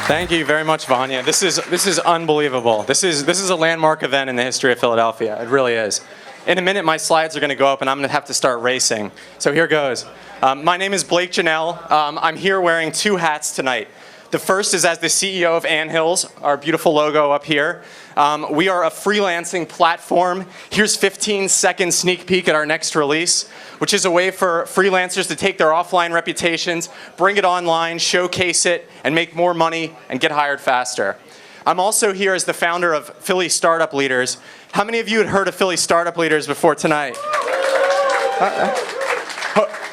Thank you very much, Vanya. This is unbelievable. This is a landmark event in the history of Philadelphia. It really is. In a minute, my slides are going to go up, and I'm going to have to start racing. So here goes. My name is Blake Jennelle. I'm here wearing two hats tonight. The first is as the CEO of Anthills, our beautiful logo up here. We are a freelancing platform. Here's 15-second sneak peek at our next release, which is a way for freelancers to take their offline reputations, bring it online, showcase it, and make more money and get hired faster. I'm also here as the founder of Philly Startup Leaders. How many of you had heard of Philly Startup Leaders before tonight?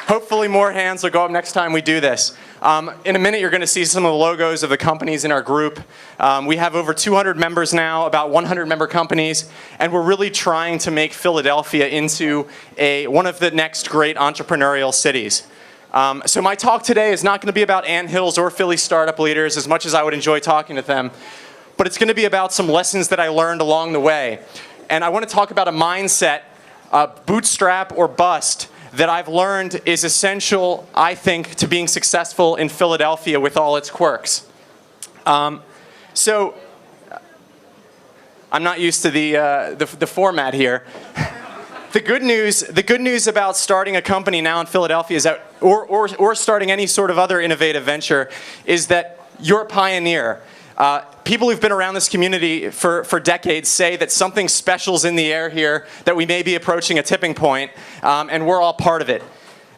Hopefully more hands will go up next time we do this. In a minute, you're going to see some of the logos of the companies in our group. We have over 200 members now, about 100 member companies, and we're really trying to make Philadelphia into one of the next great entrepreneurial cities. So my talk today is not going to be about Anthills or Philly Startup Leaders, as much as I would enjoy talking to them, but it's going to be about some lessons that I learned along the way. And I want to talk about a mindset, bootstrap or bust, that I've learned is essential, I think, to being successful in Philadelphia with all its quirks. So I'm not used to the format here. The good news about starting a company now in Philadelphia is that, or starting any sort of other innovative venture, is that you're a pioneer. People who've been around this community for decades say that something special's in the air here, that we may be approaching a tipping point, and we're all part of it.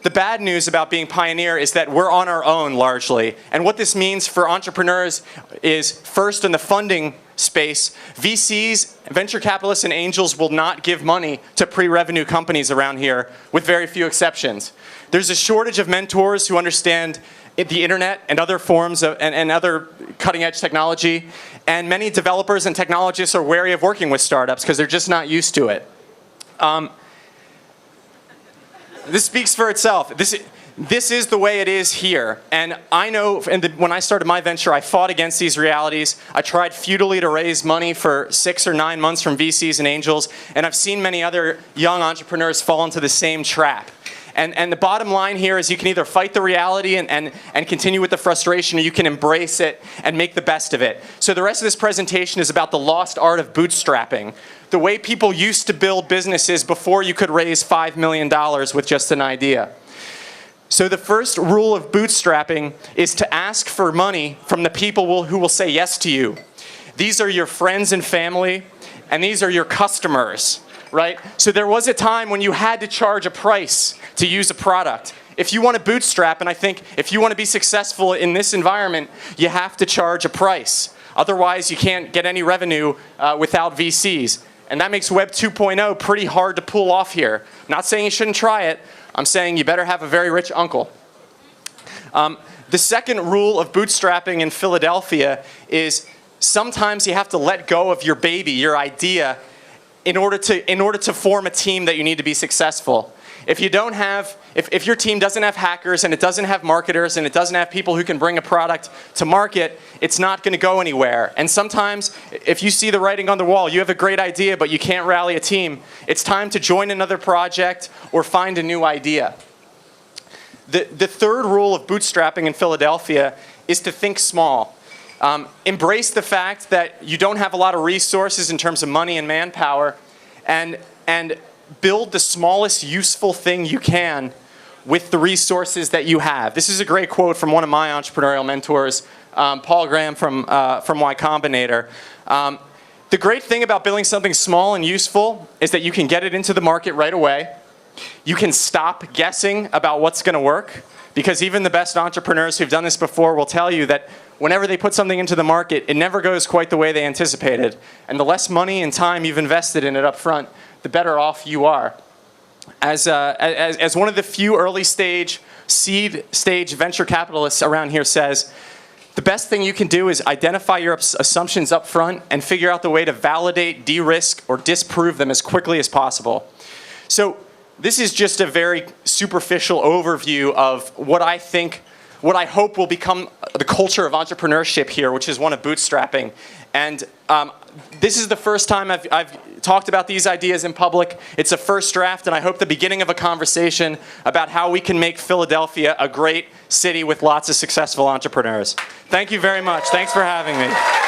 The bad news about being pioneer is that we're on our own largely. And what this means for entrepreneurs is, first, in the funding space, VCs, venture capitalists, and angels will not give money to pre-revenue companies around here, with very few exceptions. There's a shortage of mentors who understand the internet and other forms of, and other cutting-edge technology, and many developers and technologists are wary of working with startups because they're just not used to it. This speaks for itself. This is the way it is here, and I know when I started my venture, I fought against these realities. I tried futilely to raise money for 6 or 9 months from VCs and angels, and I've seen many other young entrepreneurs fall into the same trap. And the bottom line here is you can either fight the reality and continue with the frustration, or you can embrace it and make the best of it. So the rest of this presentation is about the lost art of bootstrapping, the way people used to build businesses before you could raise $5 million with just an idea. So the first rule of bootstrapping is to ask for money from the people who will say yes to you. These are your friends and family, and these are your customers. Right? So there was a time when you had to charge a price to use a product. If you want to bootstrap, and I think if you want to be successful in this environment, you have to charge a price. Otherwise, you can't get any revenue without VCs. And that makes Web 2.0 pretty hard to pull off here. I'm not saying you shouldn't try it. I'm saying you better have a very rich uncle. The second rule of bootstrapping in Philadelphia is sometimes you have to let go of your baby, your idea, in order to form a team that you need to be successful. If your team doesn't have hackers, and it doesn't have marketers, and it doesn't have people who can bring a product to market, it's not going to go anywhere. And sometimes, if you see the writing on the wall, you have a great idea, but you can't rally a team, it's time to join another project or find a new idea. The third rule of bootstrapping in Philadelphia is to think small. Embrace the fact that you don't have a lot of resources in terms of money and manpower, and build the smallest useful thing you can with the resources that you have. This is a great quote from one of my entrepreneurial mentors, Paul Graham from Y Combinator. The great thing about building something small and useful is that you can get it into the market right away. You can stop guessing about what's going to work, because even the best entrepreneurs who've done this before will tell you that whenever they put something into the market, it never goes quite the way they anticipated. And the less money and time you've invested in it up front, the better off you are. As one of the few early stage, seed stage venture capitalists around here says, the best thing you can do is identify your assumptions up front and figure out the way to validate, de-risk, or disprove them as quickly as possible. So this is just a very superficial overview of what I think what I hope will become the culture of entrepreneurship here, which is one of bootstrapping. And this is the first time I've talked about these ideas in public. It's a first draft, and I hope the beginning of a conversation about how we can make Philadelphia a great city with lots of successful entrepreneurs. Thank you very much. Thanks for having me.